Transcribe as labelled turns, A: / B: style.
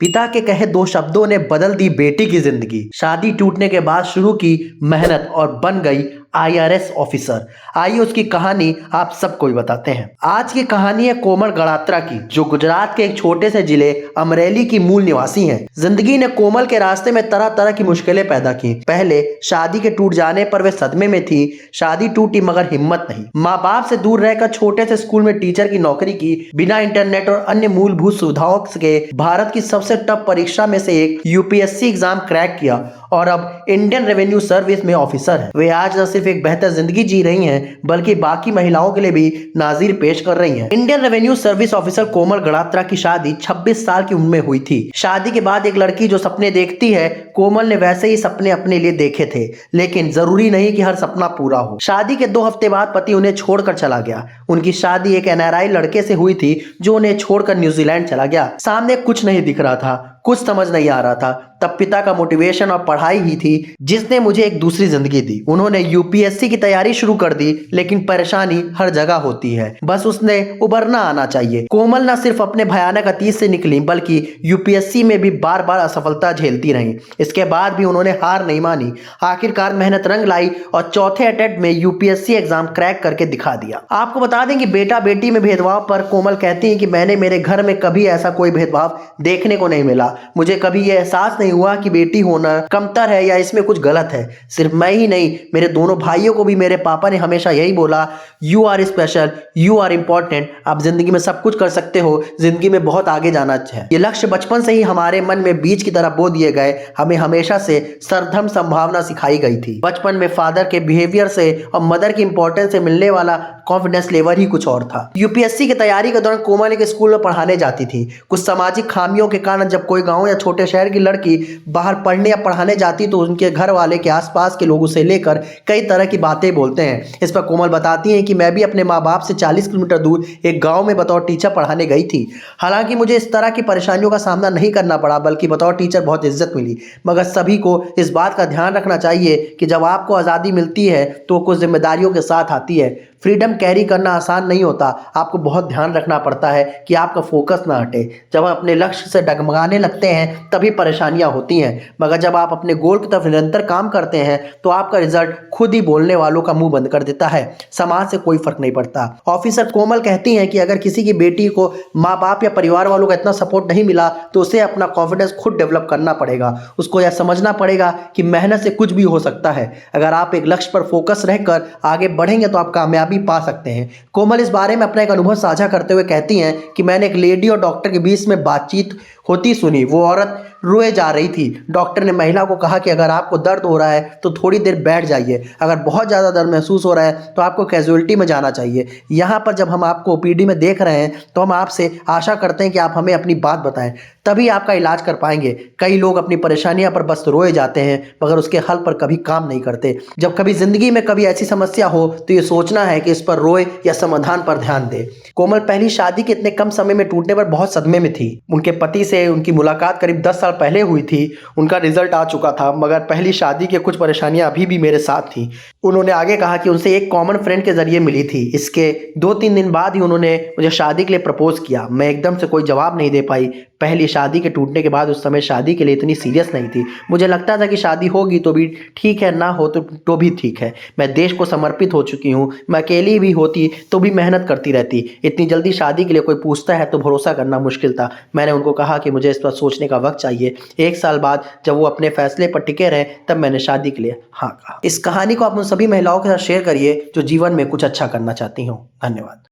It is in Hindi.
A: पिता के कहे दो शब्दों ने बदल दी बेटी की जिंदगी। शादी टूटने के बाद शुरू की मेहनत और बन गई आईआरएस ऑफिसर। आइए उसकी कहानी आप सबको भी बताते हैं। आज की कहानी है कोमल गणात्रा की, जो गुजरात के एक छोटे से जिले अमरेली की मूल निवासी हैं। जिंदगी ने कोमल के रास्ते में तरह तरह की मुश्किलें पैदा की। पहले शादी के टूट जाने पर वे सदमे में थी। शादी टूटी मगर हिम्मत नहीं। माँ बाप से दूर रहकर छोटे से स्कूल में टीचर की नौकरी की। बिना इंटरनेट और अन्य मूलभूत सुविधाओं के भारत की सबसे टफ परीक्षा में से एक यूपीएससी एग्जाम क्रैक किया और अब इंडियन रेवेन्यू सर्विस में ऑफिसर है। वे आज न सिर्फ एक बेहतर जिंदगी जी रही हैं, बल्कि बाकी महिलाओं के लिए भी नाजीर पेश कर रही हैं। इंडियन रेवेन्यू सर्विस ऑफिसर कोमल गणात्रा की शादी 26 साल की उम्र में हुई थी। शादी के बाद एक लड़की जो सपने देखती है, कोमल ने वैसे ही सपने अपने लिए देखे थे, लेकिन जरूरी नहीं कि हर सपना पूरा हो। शादी के 2 हफ्ते बाद पति उन्हें छोड़कर चला गया। उनकी शादी एक एनआरआई लड़के से हुई थी, जो उन्हें छोड़कर न्यूजीलैंड चला गया। सामने कुछ नहीं दिख रहा था, कुछ समझ नहीं आ रहा था। तब पिता का मोटिवेशन और पढ़ाई ही थी जिसने मुझे एक दूसरी जिंदगी दी। उन्होंने यूपीएससी की तैयारी शुरू कर दी, लेकिन परेशानी हर जगह होती है, बस उसने उबरना आना चाहिए। कोमल न सिर्फ अपने भयानक अतीत से निकली, बल्कि यूपीएससी में भी बार बार असफलता झेलती रही। इसके बाद भी उन्होंने हार नहीं मानी। आखिरकार मेहनत रंग लाई और चौथे अटेम्प्ट में यूपीएससी एग्जाम क्रैक करके दिखा दिया। आपको बता दें कि बेटा बेटी में भेदभाव पर कोमल कहती है कि मैंने मेरे घर में कभी ऐसा कोई भेदभाव देखने को नहीं मिला। मुझे कभी यह एहसास नहीं हुआ कि बेटी होना कमतर है या इसमें कुछ गलत है। सिर्फ मैं ही नहीं, मेरे दोनों भाइयों को भी मेरे पापा ने हमेशा यही बोला, you are special, you are important. आप जिंदगी में सब कुछ कर सकते हो, जिंदगी में बहुत आगे जाना है। ये लक्ष्य बचपन से ही हमारे मन में बीज की तरह बो दिए गए। हमें हमेशा से सरधम संभावना सिखाई गई थी। बचपन में फादर के बिहेवियर से और मदर की इंपॉर्टेंस से मिलने वाला कॉन्फिडेंस लेवल ही कुछ और था। यूपीएससी की तैयारी के दौरान कोमल एक स्कूल में पढ़ाने जाती थी। कुछ सामाजिक खामियों के कारण जब कोई गांव या छोटे शहर की लड़की बाहर पढ़ने या पढ़ाने जाती तो उनके घर वाले के आसपास के लोगों से लेकर कई तरह की बातें बोलते हैं। इस पर कोमल बताती हैं कि मैं भी अपने माँ बाप से 40 किलोमीटर दूर एक गांव में बतौर टीचर पढ़ाने गई थी। हालांकि मुझे इस तरह की परेशानियों का सामना नहीं करना पड़ा, बल्कि बतौर टीचर बहुत इज्जत मिली। मगर सभी को इस बात का ध्यान रखना चाहिए कि जब आपको आज़ादी मिलती है तो कुछ जिम्मेदारियों के साथ आती है। फ्रीडम कैरी करना आसान नहीं होता। आपको बहुत ध्यान रखना पड़ता है कि आपका फोकस ना हटे। जब हम अपने लक्ष्य से डगमगाने लगते हैं तभी परेशानियां होती हैं, मगर जब आप अपने गोल की तरफ निरंतर काम करते हैं तो आपका रिजल्ट खुद ही बोलने वालों का मुंह बंद कर देता है। समाज से कोई फर्क नहीं पड़ता। ऑफिसर कोमल कहती हैं कि अगर किसी की बेटी को माँ बाप या परिवार वालों का इतना सपोर्ट नहीं मिला तो उसे अपना कॉन्फिडेंस खुद डेवलप करना पड़ेगा। उसको यह समझना पड़ेगा कि मेहनत से कुछ भी हो सकता है। अगर आप एक लक्ष्य पर फोकस रहकर आगे बढ़ेंगे तो आप कामयाबी पा सकते हैं। कोमल इस बारे में अपना एक अनुभव साझा करते हुए कहती हैं कि मैंने एक लेडी और डॉक्टर के बीच में बातचीत होती सुनी। वो औरत रोए जा रही थी। डॉक्टर ने महिला को कहा कि अगर आपको दर्द हो रहा है तो थोड़ी देर बैठ जाइए, अगर बहुत ज़्यादा दर्द महसूस हो रहा है तो आपको कैजुअलिटी में जाना चाहिए। यहाँ पर जब हम आपको ओपीडी में देख रहे हैं तो हम आपसे आशा करते हैं कि आप हमें अपनी बात बताएं, तभी आपका इलाज कर पाएंगे। कई लोग अपनी परेशानियां पर बस रोए जाते हैं, मगर उसके हल पर कभी काम नहीं करते। जब कभी जिंदगी में कभी ऐसी समस्या हो तो ये सोचना है कि इस पर रोए या समाधान पर ध्यान दे। कोमल पहली शादी के इतने कम समय में टूटने पर बहुत सदमे में थी। उनके पति से उनकी मुलाकात करीब 10 साल पहले हुई थी। उनका रिजल्ट आ चुका था, मगर पहली शादी की कुछ परेशानियां अभी भी मेरे साथ थी। उन्होंने आगे कहा कि उनसे एक कॉमन फ्रेंड के जरिए मिली थी। इसके 2-3 दिन बाद ही उन्होंने मुझे शादी के लिए प्रपोज किया। मैं एकदम से कोई जवाब नहीं दे पाई। पहली शादी के टूटने के बाद उस समय शादी के लिए इतनी सीरियस नहीं थी। मुझे लगता था कि शादी होगी तो भी ठीक है, ना हो तो भी ठीक है। मैं देश को समर्पित हो चुकी हूँ। मैं अकेली भी होती तो भी मेहनत करती रहती। इतनी जल्दी शादी के लिए कोई पूछता है तो भरोसा करना मुश्किल था। मैंने उनको कहा कि मुझे इस पर सोचने का वक्त चाहिए। 1 साल बाद जब वो अपने फैसले पर टिके रहे तब मैंने शादी के लिए हाँ कहा। इस कहानी को आप उन सभी महिलाओं के साथ शेयर करिए जो जीवन में कुछ अच्छा करना चाहती हों। धन्यवाद।